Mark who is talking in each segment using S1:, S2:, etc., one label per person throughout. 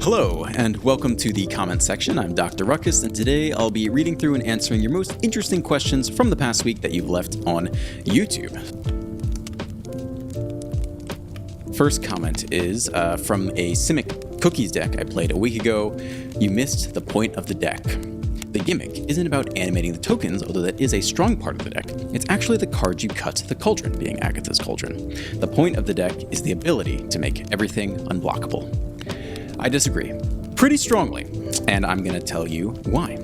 S1: Hello, and welcome to the comment section. I'm Dr. Ruckus, and today I'll be reading through and answering your most interesting questions from the past week that you've left on YouTube. First comment is from a Simic cookies deck I played a week ago. You missed the point of the deck. The gimmick isn't about animating the tokens, although that is a strong part of the deck. It's actually the cards you cut, the Cauldron being Agatha's Cauldron. The point of the deck is the ability to make everything unblockable. I disagree pretty strongly, and I'm going to tell you why.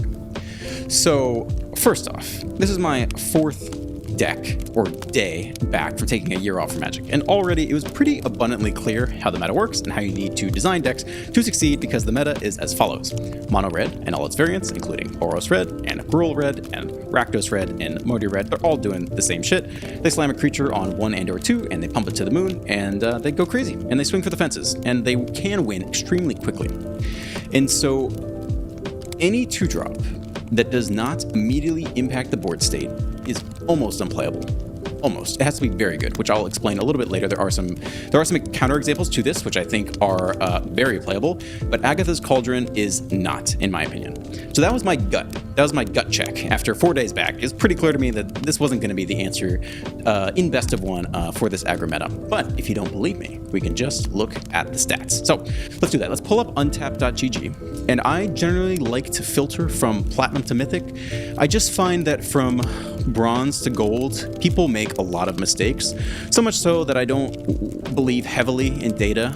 S1: So, first off, this is my fourth deck or day back from taking a year off from Magic, and already it was pretty abundantly clear how the meta works and how you need to design decks to succeed, because the meta is as follows. Mono red and all its variants, including Boros red and Gruul red and Rakdos red and Modi red, they're all doing the same shit. They slam a creature on 1 and or 2 and they pump it to the moon, and they go crazy and they swing for the fences, and they can win extremely quickly. And so any 2-drop that does not immediately impact the board state is almost unplayable. Almost. It has to be very good, which I'll explain a little bit later. There are some counterexamples to this, which I think are very playable, but Agatha's Cauldron is not, in my opinion. So that was my gut. That was my gut check. After 4 days back, it's pretty clear to me that this wasn't going to be the answer in best of one for this aggro meta. But if you don't believe me, we can just look at the stats. So let's do that. Let's pull up untap.gg. And I generally like to filter from Platinum to Mythic. I just find that from Bronze to Gold, people make a lot of mistakes. So much so that I don't believe heavily in data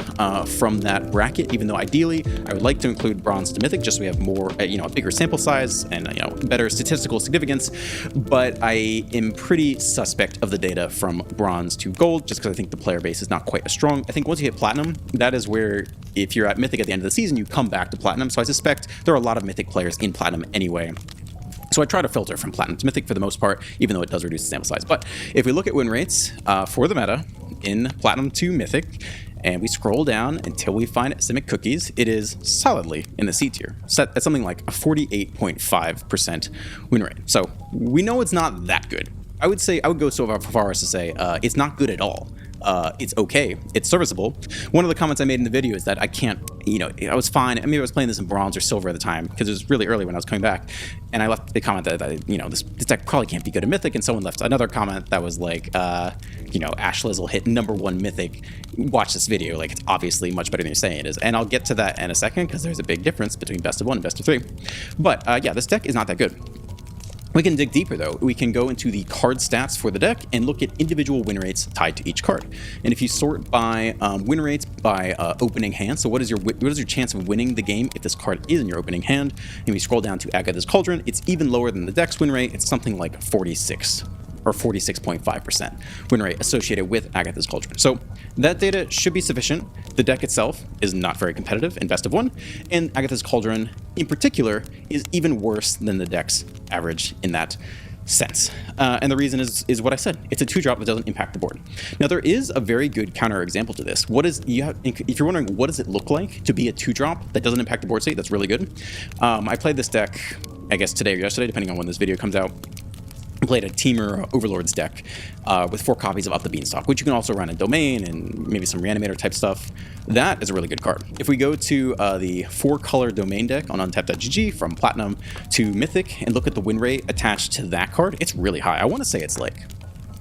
S1: from that bracket, even though ideally I would like to include Bronze to Mythic just so we have more, a bigger sample size and better statistical significance. But I am pretty suspect of the data from Bronze to Gold, just because I think the player base is not quite as strong. I think once you hit Platinum, that is where, if you're at Mythic at the end of the season, you come back to Platinum. So I suspect there are a lot of Mythic players in Platinum anyway. So I try to filter from Platinum to Mythic for the most part, even though it does reduce the sample size. But if we look at win rates for the meta in Platinum to Mythic, and we scroll down until we find Simic cookies, it is solidly in the C tier, set at something like a 48.5% win rate. So we know it's not that good. I would go so far as to say it's not good at all. It's okay. It's serviceable. One of the comments I made in the video is that I can't, I was fine. I mean, I was playing this in Bronze or Silver at the time because it was really early when I was coming back. And I left a comment that this deck probably can't be good at Mythic. And someone left another comment that was like, Ash Lizzle hit #1 Mythic. Watch this video. Like, it's obviously much better than you're saying it is. And I'll get to that in a second because there's a big difference between best of 1 and best of 3. But yeah, this deck is not that good. We can dig deeper though. We can go into the card stats for the deck and look at individual win rates tied to each card. And if you sort by win rates by opening hand, so what is your chance of winning the game if this card is in your opening hand? And we scroll down to Agatha's Cauldron, it's even lower than the deck's win rate. It's something like 46 or 46.5% win rate associated with Agatha's Cauldron. So that data should be sufficient. The deck itself is not very competitive in best of 1, and Agatha's Cauldron in particular is even worse than the deck's average in that sense. And the reason is what I said. It's a 2-drop that doesn't impact the board. Now there is a very good counter example to this. If you're wondering what does it look like to be a 2-drop that doesn't impact the board state, that's really good. I played this deck, I guess today or yesterday, depending on when this video comes out. I played a Teamer Overlords deck with 4 copies of Up the Beanstalk, which you can also run in Domain and maybe some Reanimator type stuff. That is a really good card. If we go to the 4-color Domain deck on untap.gg from Platinum to Mythic and look at the win rate attached to that card, it's really high. I want to say it's like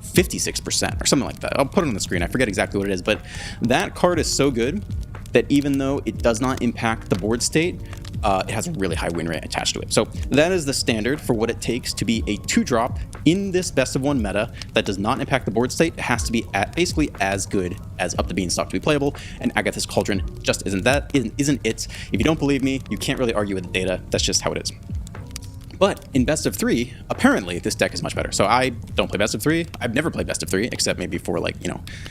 S1: 56% or something like that. I'll put it on the screen. I forget exactly what it is, but that card is so good that even though it does not impact the board state, it has a really high win rate attached to it. So that is the standard for what it takes to be a 2-drop in this best of 1 meta that does not impact the board state. It has to be basically as good as Up the Beanstalk to be playable, and Agatha's Cauldron just isn't it. If you don't believe me, you can't really argue with the data. That's just how it is. But in best of 3, apparently this deck is much better. So I don't play best of 3. I've never played best of 3, except maybe for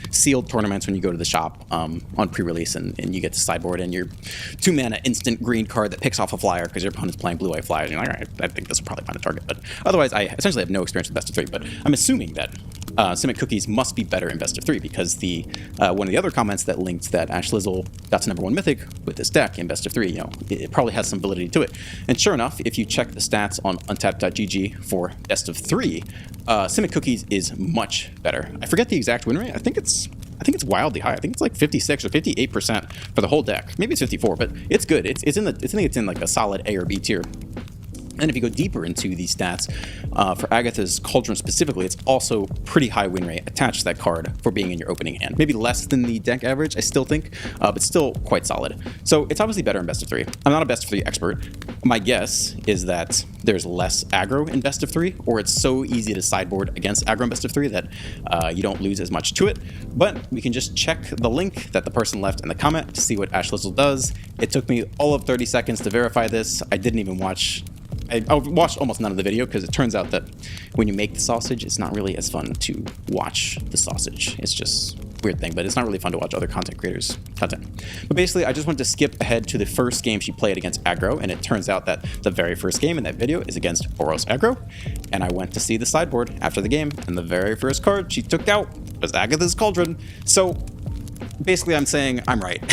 S1: sealed tournaments when you go to the shop on pre-release and you get to sideboard and your 2-mana instant green card that picks off a flyer because your opponent's playing blue-white flyers. And you're like, all right, I think this will probably find a target. But otherwise, I essentially have no experience with best of 3. But I'm assuming that Simic cookies must be better in best of 3 because one of the other comments that linked that Ash Lizzle got to #1 Mythic with this deck in best of 3, it probably has some validity to it. And sure enough, if you check the stats on untap.gg for best of 3, Simic cookies is much better. I forget the exact win rate. I think it's I think it's wildly high. I think it's like 56 or 58% for the whole deck. Maybe it's 54, but it's good. It's in like a solid A or B tier. And if you go deeper into these stats, for Agatha's Cauldron specifically, it's also pretty high win rate attached to that card for being in your opening hand. Maybe less than the deck average, I still think, but still quite solid. So it's obviously better in best of 3. I'm not a best of 3 expert. My guess is that there's less aggro in best of 3, or it's so easy to sideboard against aggro in best of 3 that you don't lose as much to it. But we can just check the link that the person left in the comment to see what Ash Lizzle does. It took me all of 30 seconds to verify this. I didn't even watch... I watched almost none of the video because it turns out that when you make the sausage, it's not really as fun to watch the sausage. It's just a weird thing, but it's not really fun to watch other content creators' content. But basically, I just wanted to skip ahead to the first game she played against aggro, and it turns out that the very first game in that video is against Boros aggro, and I went to see the sideboard after the game, and the very first card she took out was Agatha's Cauldron. So basically, I'm saying I'm right.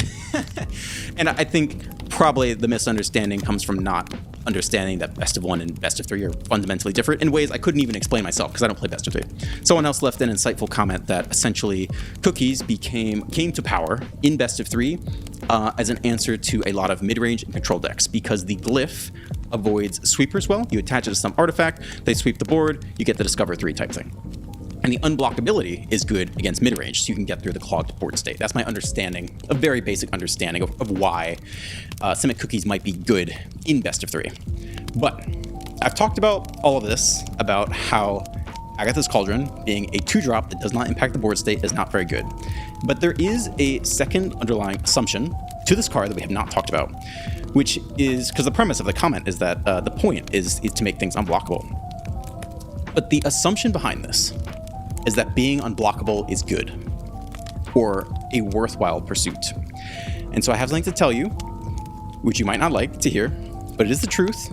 S1: And I think probably the misunderstanding comes from not understanding that best of 1 and best of 3 are fundamentally different in ways I couldn't even explain myself because I don't play best of 3. Someone else left an insightful comment that essentially cookies came to power in best of 3 as an answer to a lot of mid-range and control decks because the glyph avoids sweepers well. You attach it to some artifact, they sweep the board, you get the discover 3 type thing. And the unblockability is good against mid-range, so you can get through the clogged board state. That's my understanding, a very basic understanding of why Simic cookies might be good in best of 3. But I've talked about all of this, about how Agatha's Cauldron, being a 2-drop that does not impact the board state, is not very good. But there is a second underlying assumption to this card that we have not talked about, which is, because the premise of the comment is that the point is to make things unblockable. But the assumption behind this is that being unblockable is good, or a worthwhile pursuit. And so I have something to tell you, which you might not like to hear, but it is the truth.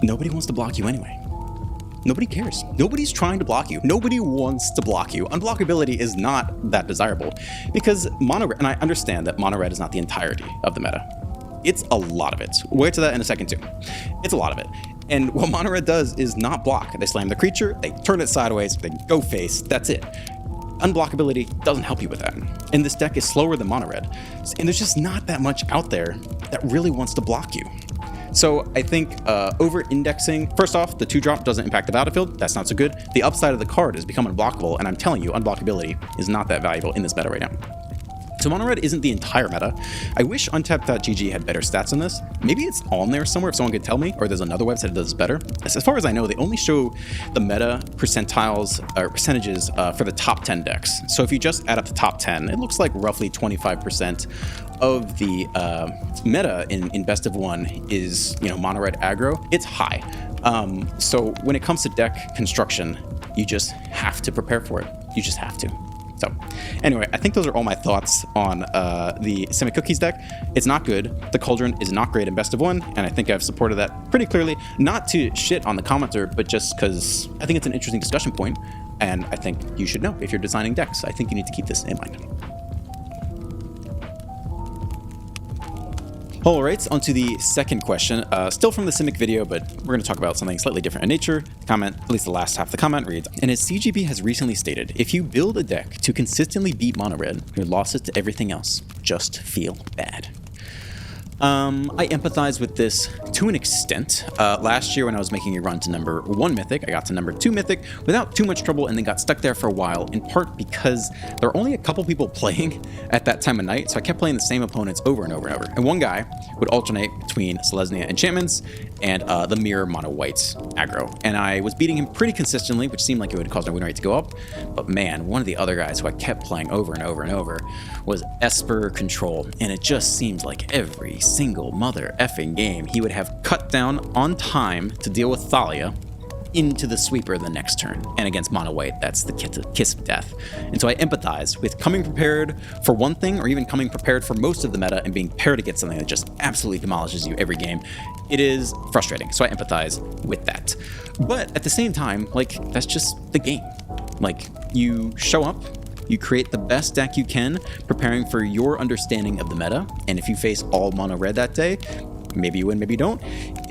S1: Nobody wants to block you anyway. Nobody cares. Nobody's trying to block you. Nobody wants to block you. Unblockability is not that desirable because mono red, and I understand that mono red is not the entirety of the meta. It's a lot of it. We'll get to that in a second too. It's a lot of it. And what mono red does is not block. They slam the creature, they turn it sideways, they go face, that's it. Unblockability doesn't help you with that. And this deck is slower than mono red. And there's just not that much out there that really wants to block you. So I think over-indexing, first off, the 2-drop doesn't impact the battlefield. That's not so good. The upside of the card is become unblockable, and I'm telling you, unblockability is not that valuable in this meta right now. So mono red isn't the entire meta. I wish Untapped.gg had better stats on this. Maybe it's on there somewhere if someone could tell me, or there's another website that does this better. As far as I know, they only show the meta percentiles or percentages for the top 10 decks. So if you just add up the top 10, it looks like roughly 25% of the meta in best of 1 is, mono red aggro. It's high. So when it comes to deck construction, you just have to prepare for it. You just have to. So anyway, I think those are all my thoughts on the Simic Cookies deck. It's not good. The Cauldron is not great in best of 1, and I think I've supported that pretty clearly. Not to shit on the commenter, but just because I think it's an interesting discussion point, and I think you should know if you're designing decks. I think you need to keep this in mind. All right, on to the second question, still from the Simic video, but we're going to talk about something slightly different in nature. The comment, at least the last half of the comment reads, and as CGB has recently stated, if you build a deck to consistently beat mono red, your losses to everything else just feel bad. I empathize with this to an extent. Last year when I was making a run to number 1 Mythic, I got to number 2 Mythic without too much trouble and then got stuck there for a while, in part because there were only a couple people playing at that time of night, so I kept playing the same opponents over and over and over. And one guy would alternate between Selesnya enchantments and the mirror mono white aggro. And I was beating him pretty consistently, which seemed like it would cause my win rate to go up. But man, one of the other guys who I kept playing over and over and over was Esper Control. And it just seems like every single mother effing game he would have cut down on time to deal with Thalia into the sweeper the next turn. And against mono white, that's the kiss of death. And so I empathize with coming prepared for one thing, or even coming prepared for most of the meta and being paired against something that just absolutely demolishes you every game. It is frustrating, so I empathize with that. But at the same time, that's just the game. You show up, you create the best deck you can, preparing for your understanding of the meta, and if you face all mono red that day, maybe you win, maybe you don't.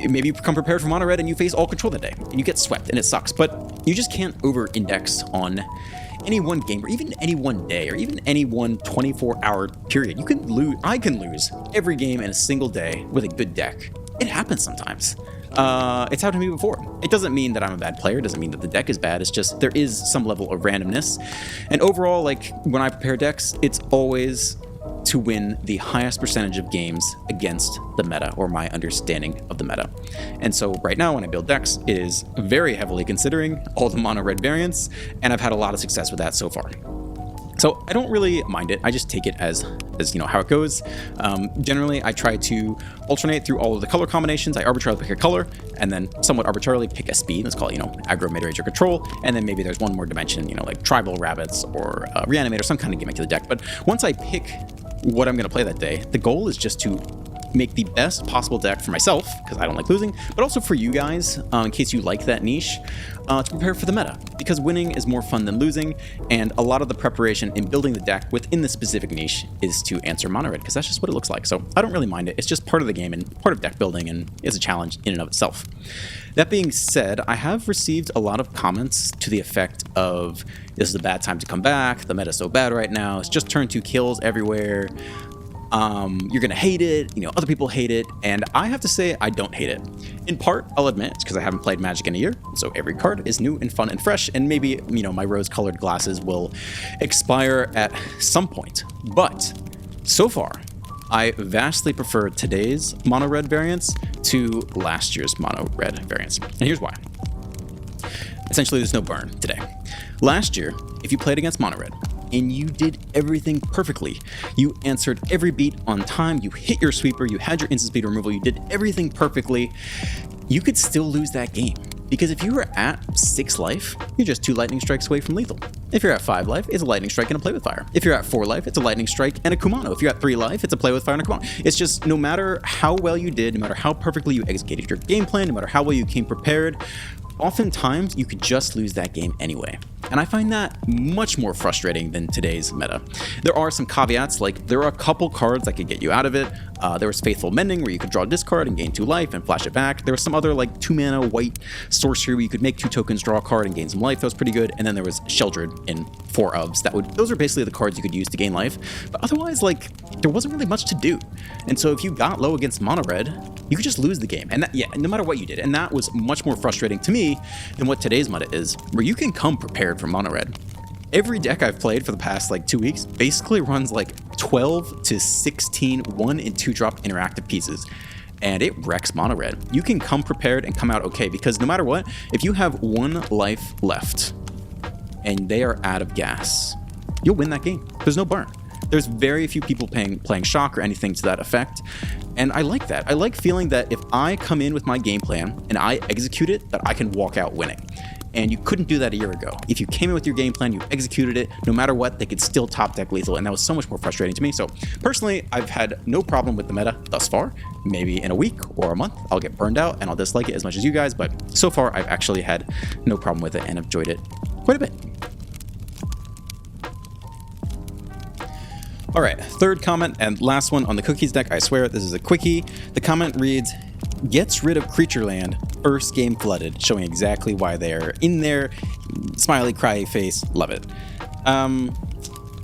S1: Maybe you come prepared for mono red and you face all control that day, and you get swept, and it sucks. But you just can't over-index on any one game, or even any one day, or even any one 24-hour period. I can lose every game in a single day with a good deck. It happens sometimes. It's happened to me before. It doesn't mean that I'm a bad player. It doesn't mean that the deck is bad. It's just there is some level of randomness. And overall, like when I prepare decks, it's always to win the highest percentage of games against the meta, or my understanding of the meta. And so right now when I build decks, it is very heavily considering all the mono red variants, and I've had a lot of success with that so far. So I don't really mind it. I just take it as you know how it goes. Generally, I try to alternate through all of the color combinations. I arbitrarily pick a color, and then somewhat arbitrarily pick a speed. Let's call it, aggro, mid-range, or control. And then maybe there's one more dimension, like tribal rabbits or reanimate or some kind of gimmick to the deck. But once I pick what I'm going to play that day, the goal is just to make the best possible deck for myself, because I don't like losing, but also for you guys, in case you like that niche, to prepare for the meta, because winning is more fun than losing, and a lot of the preparation in building the deck within the specific niche is to answer mono red, because that's just what it looks like. So I don't really mind it. It's just part of the game and part of deck building, and it's a challenge in and of itself. That being said, I have received a lot of comments to the effect of, this is a bad time to come back, the meta's so bad right now, it's just turn 2 kills everywhere, you're gonna hate it, other people hate it, and I have to say I don't hate it. In part, I'll admit, it's because I haven't played Magic in a year, so every card is new and fun and fresh, and maybe, my rose-colored glasses will expire at some point. But so far, I vastly prefer today's mono red variants to last year's mono red variants. And here's why. Essentially, there's no burn today. Last year, if you played against mono red, and you did everything perfectly. You answered every beat on time, you hit your sweeper, you had your instant speed removal, you did everything perfectly. You could still lose that game, because if you were at 6 life, you're just 2 lightning strikes away from lethal. If you're at 5 life, it's a lightning strike and a play with fire. If you're at 4 life, it's a lightning strike and a Kumano. If you're at 3 life, it's a play with fire and a Kumano. It's just, no matter how well you did, no matter how perfectly you executed your game plan, no matter how well you came prepared, oftentimes you could just lose that game anyway. And I find that much more frustrating than today's meta. There are some caveats, like there are a couple cards that could get you out of it. There was Faithful Mending, where you could draw a discard and gain 2 life and flash it back. There was some other like 2 mana white sorcery where you could make 2 tokens, draw a card, and gain some life. That was pretty good. And then there was Sheldred in 4 ofs. Those are basically the cards you could use to gain life. But otherwise, like, there wasn't really much to do. And so if you got low against mono red, you could just lose the game. And that, yeah, no matter what you did. And that was much more frustrating to me than what today's meta is, where you can come prepared for mono red. Every deck I've played for the past like 2 weeks basically runs like 12 to 16 1 and 2 drop interactive pieces, and it wrecks mono red. You can come prepared and come out okay, because no matter what, if you have 1 life left and they are out of gas, you'll win that game. There's no burn. There's very few people playing shock or anything to that effect, and I like that. I like feeling that if I come in with my game plan and I execute it, that I can walk out winning. And you couldn't do that a year ago. If you came in with your game plan, you executed it, no matter what, they could still top deck lethal, and that was so much more frustrating to me. So personally, I've had no problem with the meta thus far. Maybe in a week or a month, I'll get burned out and I'll dislike it as much as you guys, but so far I've actually had no problem with it and enjoyed it quite a bit. All right, third comment and last one on the cookies deck. I swear this is a quickie. The comment reads, gets rid of creature land, first game flooded, showing exactly why they're in there. Smiley, cry face, love it.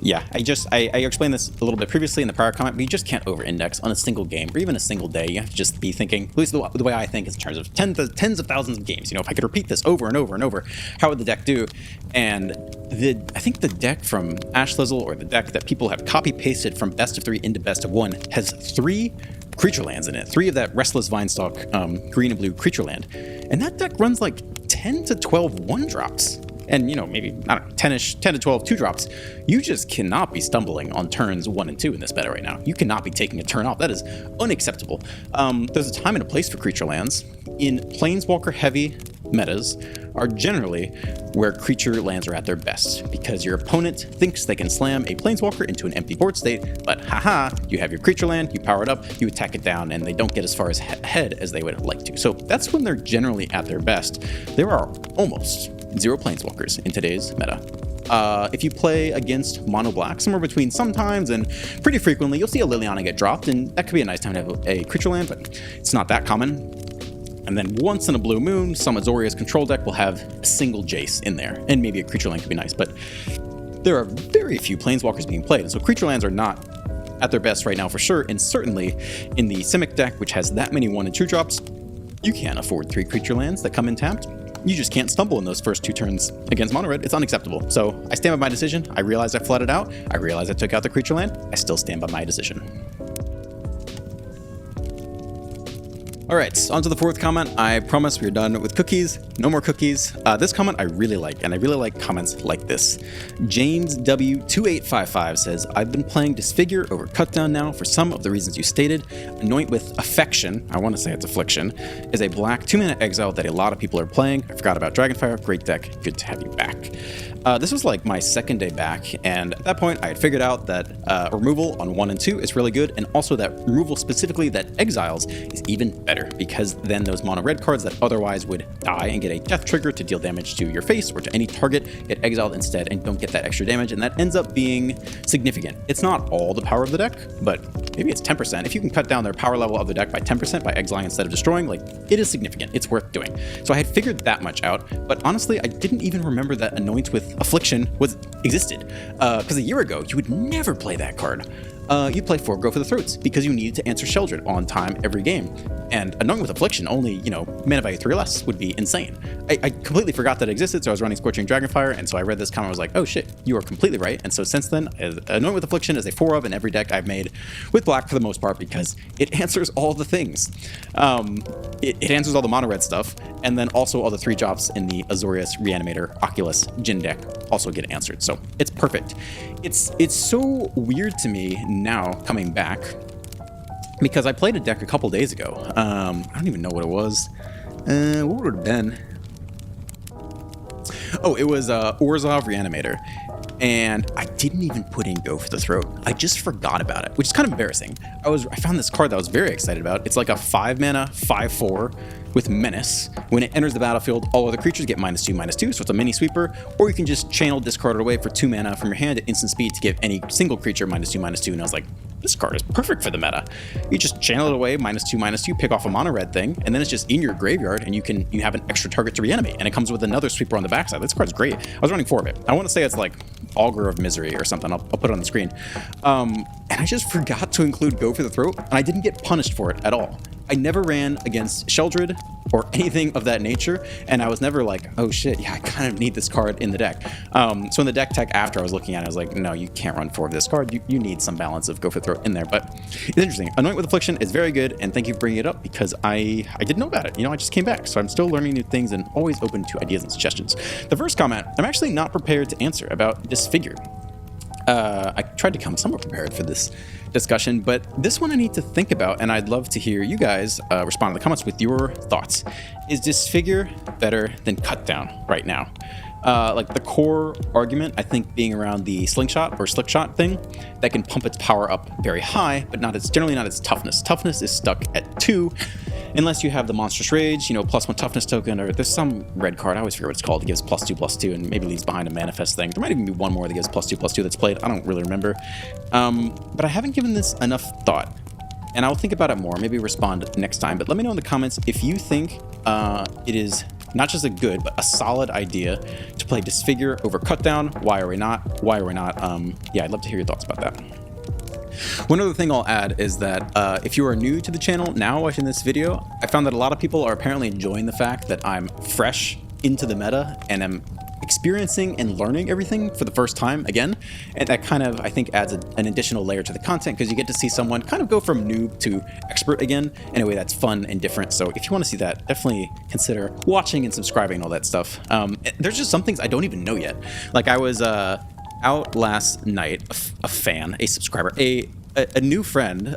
S1: Yeah, I explained this a little bit previously in the prior comment, but you just can't over-index on a single game or even a single day. You have to just be thinking, at least the way I think is in terms of tens of thousands of games. If I could repeat this over and over and over, how would the deck do? And I think the deck from Ash Lizzle, or the deck that people have copy-pasted from best of 3 into best of 1, has 3 creature lands in it, 3 of that Restless Vinestalk green and blue creature land. And that deck runs like 10 to 12 1-drops. And, maybe, I don't know, 10 to 12 2-drops. You just cannot be stumbling on turns 1 and 2 in this meta right now. You cannot be taking a turn off. That is unacceptable. There's a time and a place for creature lands. In Planeswalker-heavy metas are generally where creature lands are at their best, because your opponent thinks they can slam a Planeswalker into an empty board state, but haha, you have your creature land, you power it up, you attack it down, and they don't get as far ahead as they would like to. So that's when they're generally at their best. There are almost 0 Planeswalkers in today's meta. If you play against mono black, somewhere between sometimes and pretty frequently, you'll see a Liliana get dropped, and that could be a nice time to have a creature land, but it's not that common. And then once in a blue moon, some Azorius control deck will have a single Jace in there, and maybe a creature land could be nice, but there are very few planeswalkers being played, and so creature lands are not at their best right now for sure, and certainly in the Simic deck, which has that many 1 and 2 drops, you can't afford 3 creature lands that come in tapped. You just can't stumble in those first 2 turns against mono red. It's unacceptable. So I stand by my decision. I realized I flooded out. I realized I took out the creature land. I still stand by my decision. All right, on to the 4th comment. I promise we're done with cookies. No more cookies. This comment I really like, and I really like comments like this. James W2855 says, I've been playing Disfigure over Cutdown now for some of the reasons you stated. Anoint with Affection, I want to say it's Affliction, is a black 2-mana exile that a lot of people are playing. I forgot about Dragonfire. Great deck. Good to have you back. This was like my 2nd day back, and at that point I had figured out that removal on 1 and 2 is really good, and also that removal specifically that Exiles is even better, because then those mono red cards that otherwise would die and get a death trigger to deal damage to your face or to any target get exiled instead and don't get that extra damage, and that ends up being significant. It's not all the power of the deck, but maybe it's 10%. If you can cut down their power level of the deck by 10% by exiling instead of destroying, like, it is significant. It's worth doing. So I had figured that much out, but honestly I didn't even remember that Anoint with Affliction existed, because a year ago you would never play that card. You'd play 4 Go for the Throats because you needed to answer Sheldred on time every game. And Anoint with Affliction, only, mana value 3 or less would be insane. I completely forgot that it existed, so I was running Scorching Dragonfire, and so I read this comment and was like, oh shit, you are completely right. And so since then, Anoint with Affliction is a 4 of in every deck I've made with black for the most part, because it answers all the things. It answers all the mono red stuff, and then also all the 3 drops in the Azorius, Reanimator, Oculus, Jin deck also get answered. So it's perfect. It's so weird to me now coming back, because I played a deck a couple days ago. I don't even know what it was. What would it have been? Oh, it was Orzhov Reanimator. And I didn't even put in Go for the Throat. I just forgot about it, which is kind of embarrassing. I found this card that I was very excited about. It's like a 5-mana, 5/4 with Menace. When it enters the battlefield, all other creatures get -2/-2, so it's a mini sweeper, or you can just channel, discard it away for 2 mana from your hand at instant speed to give any single creature -2/-2, and I was like, this card is perfect for the meta. You just channel it away, -2/-2, pick off a mono red thing, and then it's just in your graveyard, and you have an extra target to reanimate, and it comes with another sweeper on the backside. This card's great. I was running 4 of it. I want to say it's like Augur of Misery or something. I'll put it on the screen. And I just forgot to include Go for the Throat, and I didn't get punished for it at all. I never ran against Sheldred or anything of that nature, and I was never like, oh shit, yeah, I kind of need this card in the deck. So in the deck tech after I was looking at it, I was like, no, you can't run 4 of this card. You need some balance of Go for the Throat in there. But it's interesting. Anoint with Affliction is very good, and thank you for bringing it up, because I didn't know about it. I just came back, so I'm still learning new things and always open to ideas and suggestions. The first comment, I'm actually not prepared to answer about Disfigure. I tried to come somewhat prepared for this discussion, but this one I need to think about, and I'd love to hear you guys respond in the comments with your thoughts. Is Disfigure better than Cutdown right now? Like the core argument, I think, being around the slingshot or slickshot thing that can pump its power up very high, but generally not its toughness. Toughness is stuck at 2, unless you have the Monstrous Rage, +1 toughness token, or there's some red card, I always forget what it's called, it gives +2/+2, and maybe leaves behind a manifest thing. There might even be one more that gives +2/+2 that's played, I don't really remember. But I haven't given this enough thought, and I'll think about it more, maybe respond next time, but let me know in the comments if you think it is not just a good, but a solid idea to play Disfigure over Cutdown. Why are we not? Yeah, I'd love to hear your thoughts about that. One other thing I'll add is that if you are new to the channel now watching this video, I found that a lot of people are apparently enjoying the fact that I'm fresh into the meta and am experiencing and learning everything for the first time again, and that kind of, I think, adds an additional layer to the content, because you get to see someone kind of go from noob to expert again in a way that's fun and different. So if you want to see that, definitely consider watching and subscribing and all that stuff. There's just some things I don't even know yet. Like I was out last night, a fan, a subscriber, a new friend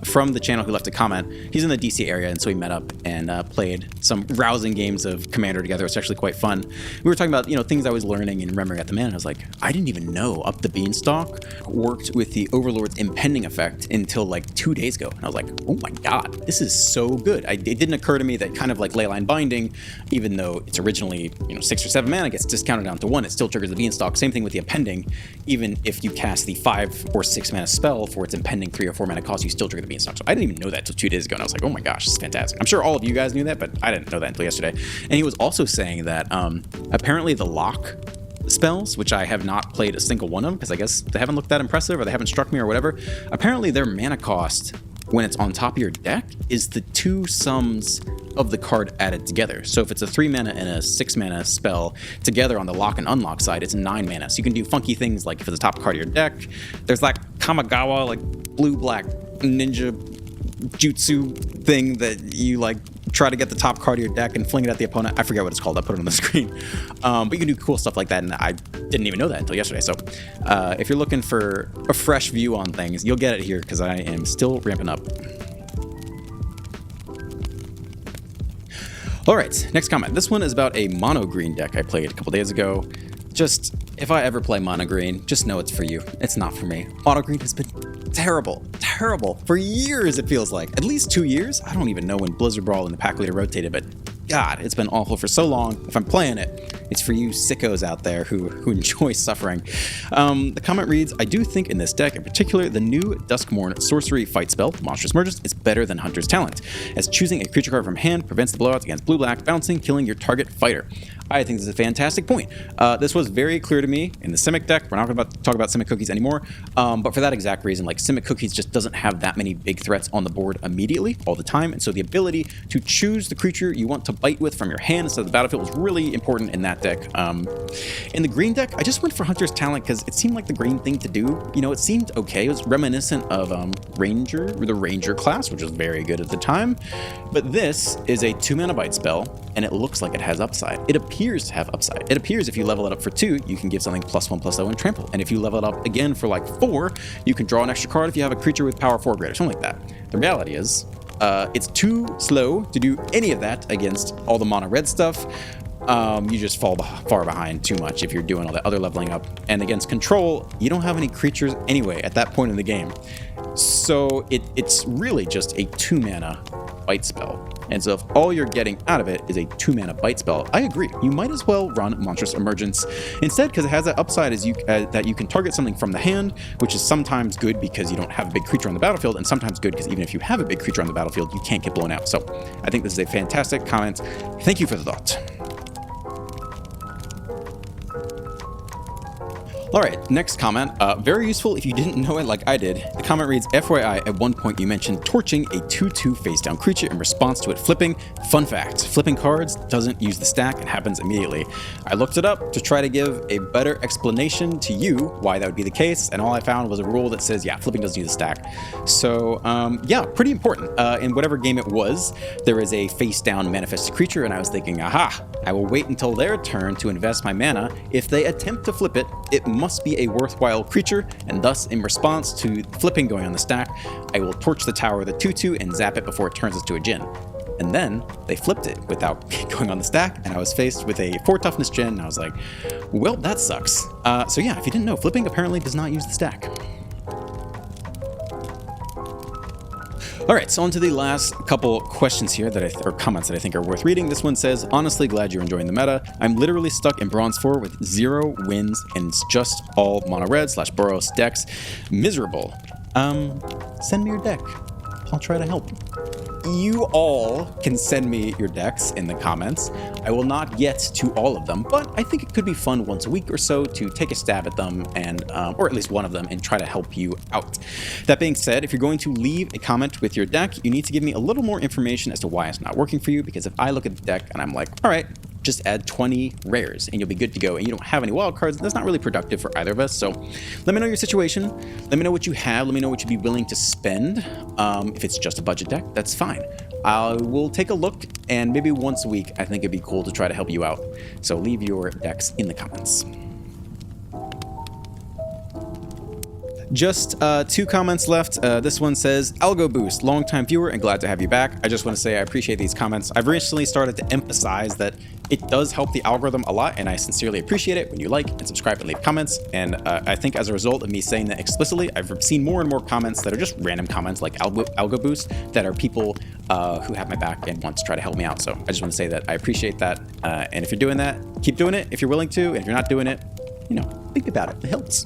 S1: from the channel who left a comment. He's in the DC area, and so we met up and played some rousing games of Commander together. It's actually quite fun. We were talking about things I was learning and remembering at the man. I was like, I didn't even know Up the Beanstalk worked with the Overlord's impending effect until like 2 days ago. And I was like, oh my god, this is so good. It didn't occur to me that kind of like Leyline Binding, even though it's originally 6 or 7 mana, gets discounted down to 1, it still triggers the Beanstalk. Same thing with the Impending. Even if you cast the 5 or 6 mana spell for its impending 3 or 4 mana cost, you still trigger the Beanstalk. So I didn't even know that until 2 days ago, and I was like, oh my gosh, this is fantastic. I'm sure all of you guys knew that, but I didn't know that until yesterday. And he was also saying that apparently the lock spells, which I have not played a single one of because I guess they haven't looked that impressive or they haven't struck me or whatever. Apparently their mana cost when it's on top of your deck is the 2 sums of the card added together. So if it's a 3 mana and a 6 mana spell together on the lock and unlock side, it's 9 mana. So you can do funky things like if it's the top card of your deck, there's like Kamigawa, like blue-black ninja jutsu thing that you like try to get the top card of your deck and fling it at the opponent. I forget what it's called. I put it on the screen. But you can do cool stuff like that, and I didn't even know that until yesterday. So if you're looking for a fresh view on things, you'll get it here because I am still ramping up. All right, next comment. This one is about a mono green deck I played a couple days ago. Just, if I ever play mono green, just know it's for you. It's not for me. Mono green has been terrible for years, it feels like. At least 2 years. I don't even know when Blizzard Brawl and the Pack Leader rotated, but God, it's been awful for so long. If I'm playing it, it's for you sickos out there who enjoy suffering. The comment reads, I do think in this deck in particular, the new Duskmourn sorcery fight spell, Monstrous Emergence, is better than Hunter's Talent, as choosing a creature card from hand prevents the blowouts against blue-black, bouncing, killing your target fighter. I think this is a fantastic point. This was very clear to me in the Simic deck. We're not going to talk about Simic cookies anymore, but for that exact reason, like Simic cookies just doesn't have that many big threats on the board immediately all the time, and so the ability to choose the creature you want to bite with from your hand instead of the battlefield was really important in that deck. In the green deck, I just went for Hunter's Talent because it seemed like the green thing to do. You know, it seemed okay. It was reminiscent of the Ranger class, which was very good at the time. But this is a 2-mana bite spell, and it looks like it has upside. It appears to have upside. It appears if you level it up for 2, you can give something +1/+0 and trample. And if you level it up again for like 4, you can draw an extra card if you have a creature with power 4 greater, something like that. The reality is, it's too slow to do any of that against all the mono red stuff. You just fall far behind too much if you're doing all that other leveling up. And against control, you don't have any creatures anyway at that point in the game. So it's really just a 2-mana bite spell. And so if all you're getting out of it is a 2-mana bite spell, I agree. You might as well run Monstrous Emergence instead, because it has that upside as that you can target something from the hand, which is sometimes good because you don't have a big creature on the battlefield, and sometimes good because even if you have a big creature on the battlefield, you can't get blown out. So I think this is a fantastic comment. Thank you for the thought. All right, next comment. Very useful if you didn't know it like I did. The comment reads, FYI, at one point you mentioned torching a 2/2 face-down creature in response to it flipping. Fun fact, flipping cards doesn't use the stack and happens immediately. I looked it up to try to give a better explanation to you why that would be the case, and all I found was a rule that says, yeah, flipping doesn't use the stack. So, yeah, pretty important. In whatever game it was, there is a face-down manifested creature, and I was thinking, aha, I will wait until their turn to invest my mana. If they attempt to flip it, it must be a worthwhile creature, and thus in response to flipping going on the stack, I will torch the tower with a 2/2 and zap it before it turns us to a Djinn. And then they flipped it without going on the stack, and I was faced with a 4 toughness Djinn, and I was like, well, that sucks. So yeah, if you didn't know, flipping apparently does not use the stack. All right, so on to the last couple questions here or comments that I think are worth reading. This one says, honestly glad you're enjoying the meta. I'm literally stuck in Bronze 4 with 0 wins, and it's just all mono red / Boros decks. Miserable. Send me your deck. I'll try to help. You all can send me your decks in the comments. I will not get to all of them, but I think it could be fun once a week or so to take a stab at them and, or at least one of them, and try to help you out. That being said, if you're going to leave a comment with your deck, you need to give me a little more information as to why it's not working for you, because if I look at the deck and I'm like, all right, just add 20 rares and you'll be good to go, and you don't have any wild cards, that's not really productive for either of us. So let me know your situation, let me know what you have, let me know what you'd be willing to spend. If it's just a budget deck, that's fine. I will take a look, and maybe once a week I think it'd be cool to try to help you out. So leave your decks in the comments. Just 2 comments left. This one says, Algo Boost, longtime viewer and glad to have you back. I just want to say I appreciate these comments. I've recently started to emphasize that it does help the algorithm a lot, and I sincerely appreciate it when you like and subscribe and leave comments. And I think as a result of me saying that explicitly, I've seen more and more comments that are just random comments like Algo Boost that are people who have my back and want to try to help me out. So I just want to say that I appreciate that. And if you're doing that, keep doing it if you're willing to. And if you're not doing it, you know, think about it. It helps.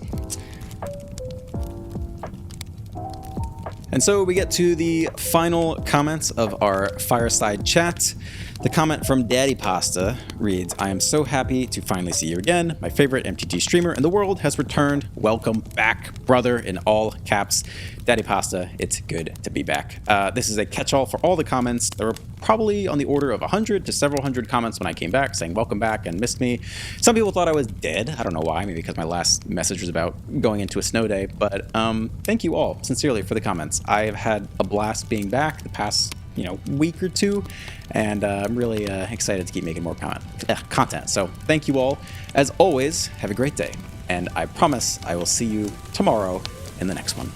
S1: And so we get to the final comments of our Fireside chat. The comment from Daddy Pasta reads, I am so happy to finally see you again. My favorite MTG streamer in the world has returned. Welcome back, brother, in all caps. Daddy Pasta, it's good to be back. This is a catch-all for all the comments. There were probably on the order of 100 to several hundred comments when I came back saying welcome back and missed me. Some people thought I was dead. I don't know why, maybe because my last message was about going into a snow day. But thank you all, sincerely, for the comments. I've had a blast being back the past week or two, and I'm really excited to keep making more content. So thank you all. As always, have a great day, and I promise I will see you tomorrow in the next one.